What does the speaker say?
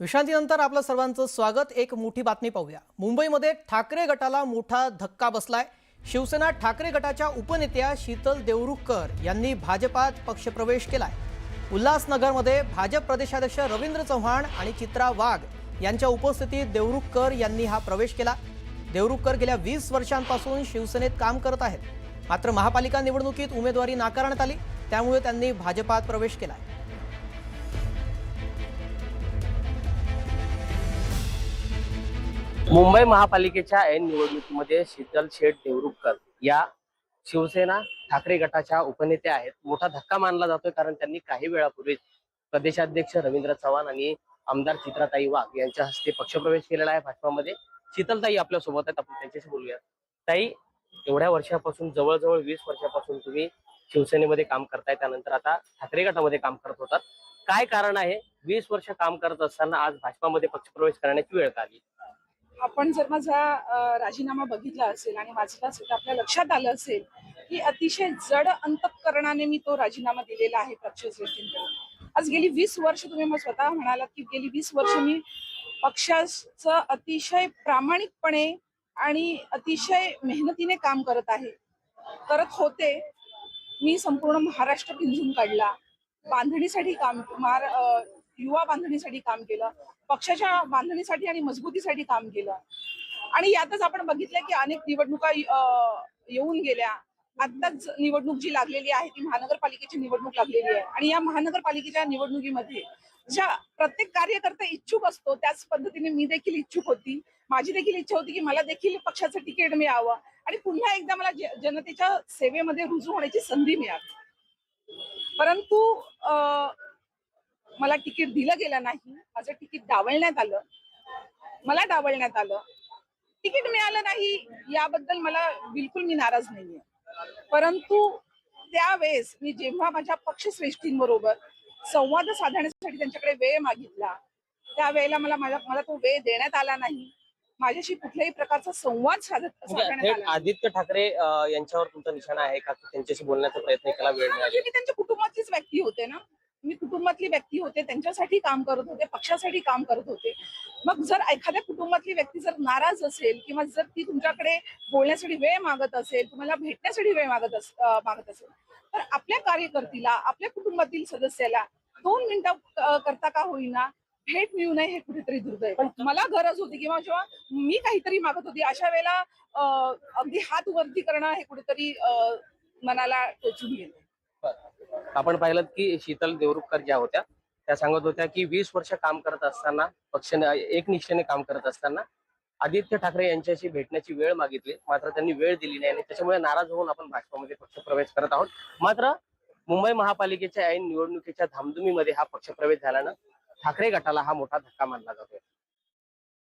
विश्रांतीनंतर आपलं सर्वांचं स्वागत। एक मोठी बातमी पाहूया। मुंबईमध्ये ठाकरे गटाला मोठा धक्का बसलाय। शिवसेना ठाकरे गटाच्या उपनेत्या शीतल देवरुखकर यांनी भाजपात पक्षप्रवेश केलाय। उल्हासनगरमध्ये भाजप प्रदेशाध्यक्ष रवींद्र चव्हाण आणि चित्रा वाघ यांच्या उपस्थितीत देवरुखकर यांनी हा प्रवेश केला। देवरुखकर गेल्या 20 वर्षांपासून शिवसेनेत काम करत आहेत। मात्र महापालिका निवडणुकीत उमेदवारी नाकारण्यात आली, त्यामुळे त्यांनी भाजपात प्रवेश केलाय। मुंबई महापालिकेच्या ऐन निवडणुकीमध्ये शीतल शेठ देवरुखकर या शिवसेना ठाकरे गटाच्या उपनेत्या आहेत। मोठा धक्का मानला जातोय, कारण त्यांनी काही वेळापूर्वी प्रदेशाध्यक्ष रवींद्र चव्हाण आणि आमदार चित्राताई वाघ यांच्या हस्ते पक्षप्रवेश केलेला आहे भाजपामध्ये। शीतलताई आपल्या सोबत आहेत, आपण त्यांच्याशी बोलूया। ताई, एवढ्या वर्षापासून जवळजवळ 20 वर्षापासून तुम्ही शिवसेनेमध्ये काम करताय, त्यानंतर आता ठाकरे गटामध्ये काम करत होतात। काय कारण आहे 20 वर्ष काम करत असताना आज भाजपामध्ये पक्षप्रवेश करण्याची वेळ का आली? आपण जर माझा राजीनामा बघितला असेल आणि वाचला असेल तर आपल्या लक्षात आलं असेल की अतिशय जड अंतःकरणाने मी तो राजीनामा दिलेला आहे पक्षश्रेष्ठींकडे। आज गेली 20 वर्ष तुम्ही मग स्वतः म्हणालात की गेली 20 वर्ष मी पक्षाचं अतिशय प्रामाणिकपणे आणि अतिशय मेहनतीने काम करत होते। मी संपूर्ण महाराष्ट्र पिंजून काढला, बांधणीसाठी युवा बांधणीसाठी काम केलं, पक्षाच्या बांधणीसाठी आणि मजबूतीसाठी काम केलं। आणि यातच आपण बघितलं की अनेक निवडणुका येऊन गेल्या। आत्ताच निवडणूक जी लागलेली आहे ती महानगरपालिकेची निवडणूक लागलेली आहे, आणि या महानगरपालिकेच्या निवडणुकीमध्ये ज्या प्रत्येक कार्यकर्ता इच्छुक असतो त्याच पद्धतीने मी देखील इच्छुक होती। माझी देखील इच्छा होती की मला देखील पक्षाचं तिकीट मिळावं आणि पुन्हा एकदा मला जनतेच्या सेवेमध्ये रुजू होण्याची संधी मिळावी। परंतु मला तिकीट दिलं गेलं नाही, माझं तिकीट डावलण्यात आलं, मला डावलण्यात आलं, तिकीट मिळालं नाही याबद्दल मला बिलकुल मी नाराज नाहीये। परंतु त्यावेळेस मी जेव्हा माझ्या पक्षश्रेष्ठींबरोबर संवाद साधण्यासाठी त्यांच्याकडे वेळ मागितला, त्यावेळेला मला तो वेळ देण्यात आला नाही। माझ्याशी कुठल्याही प्रकारचा संवाद साधण्यात आला। आदित्य ठाकरे यांच्यावर तुमचा निशाणा आहे का? त्यांच्याशी बोलण्याचा प्रयत्न केला, वेळ मिळाली? मी त्यांच्या कुटुंबातलीच व्यक्ती होते ना, मी कुटुंबातली व्यक्ती होते, त्यांच्यासाठी काम करत होते, पक्षासाठी काम करत होते। मग जर एखाद्या कुटुंबातली व्यक्ती जर नाराज असेल किंवा जर ती तुमच्याकडे बोलण्यासाठी वेळ मागत असेल, तुम्हाला भेटण्यासाठी वेळ मागत असेल, तर आपल्या कार्यकर्तीला, आपल्या कुटुंबातील सदस्याला 2 मिनिटं करता का होईना भेट मिळू नये हे कुठेतरी दुर्दैव। पण मला गरज होती किंवा जेव्हा मी काहीतरी मागत होती अशा वेळेला अगदी हात वरती करणं हे कुठेतरी मनाला टोचून गेलं। आपण पाहिलं की शीतल देवरुखकर ज्या होत्या त्या सांगत होत्या की 20 वर्ष काम करत असताना, एकनिष्ठेने काम करत असताना आदित्य ठाकरे यांच्याशी भेटण्याची वेळ मागितली, मात्र त्यांनी वेळ दिली नाही आणि त्याच्यामुळे नाराज होऊन आपण भाजपामध्ये पक्षप्रवेश करत आहोत। मात्र मुंबई महापालिकेच्या ऐन निवडणुकीच्या धामधुमीमध्ये हा पक्षप्रवेश झाल्यानं ठाकरे गटाला हा मोठा धक्का मानला जातोय।